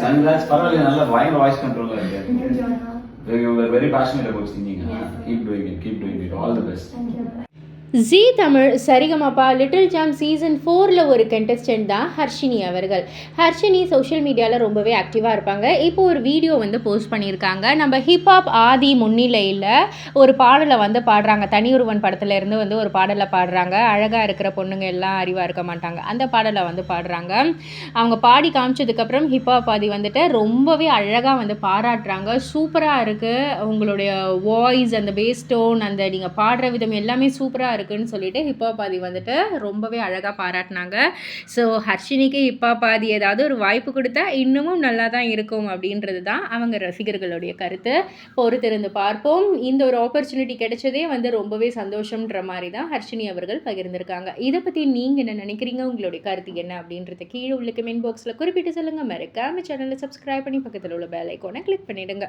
congrats. பரவாயில்ல, நல்ல பயங்கர வாய்ஸ் கண்ட்ரோலா இருக்கு. You were very passionate about singing. Keep doing it. All the best. Thank you. Zee Tamil Sarigamapa little champ season 4ல் ஒரு கண்டஸ்டன்ட் தான் ஹர்ஷினி அவர்கள். ஹர்ஷினி சோஷியல் மீடியாவில் ரொம்பவே ஆக்டிவாக இருப்பாங்க. இப்போ ஒரு வீடியோ வந்து போஸ்ட் பண்ணியிருக்காங்க. நம்ம ஹிப்ஹாப் ஆதி முன்னிலையில் ஒரு பாடலை வந்து பாடுறாங்க. தனியொருவன் படத்துல இருந்து வந்து ஒரு பாடலை பாடுறாங்க. அழகாக இருக்கிற பொண்ணுங்க எல்லாம் அறிவாக இருக்க மாட்டாங்க, அந்த பாடலை வந்து பாடுறாங்க. அவங்க பாடி காமிச்சதுக்கப்புறம் ஹிப்ஹாப் ஆதி வந்துட்டு ரொம்பவே அழகாக வந்து பாராட்டுறாங்க. சூப்பராக இருக்குது உங்களுடைய வாய்ஸ், அந்த பேஸ் டோன், அந்த நீங்கள் பாடுற விதம் எல்லாமே சூப்பராக இருக்குன்னு சொல்லிட்டு ஹிப்ஹாப் ஆதி வந்துட்டு ரொம்பவே அழகாக பாராட்டினாங்க. ஸோ ஹர்ஷினிக்கு ஹிப்ஹாப் ஆதி ஏதாவது ஒரு வாய்ப்பு கொடுத்தா இன்னமும் நல்லா தான் இருக்கும் அப்படின்றது தான் அவங்க ரசிகர்களுடைய கருத்து. பொறுத்திருந்து பார்ப்போம். இந்த ஒரு ஆப்பர்ச்சுனிட்டி கிடைச்சதே வந்து ரொம்பவே சந்தோஷம்ன்ற மாதிரி தான் ஹர்ஷினி அவர்கள் பகிர்ந்திருக்காங்க. இதை பற்றி நீங்கள் என்ன நினைக்கிறீங்க, உங்களுடைய கருத்து என்ன அப்படின்றத கீழே உள்ள கமெண்ட் பாக்ஸில் குறிப்பிட்டு சொல்லுங்கள். மறக்காம சேனலை சப்ஸ்கிரைப் பண்ணி பக்கத்தில் உள்ள பெல் ஐக்கானை கிளிக் பண்ணிவிடுங்க.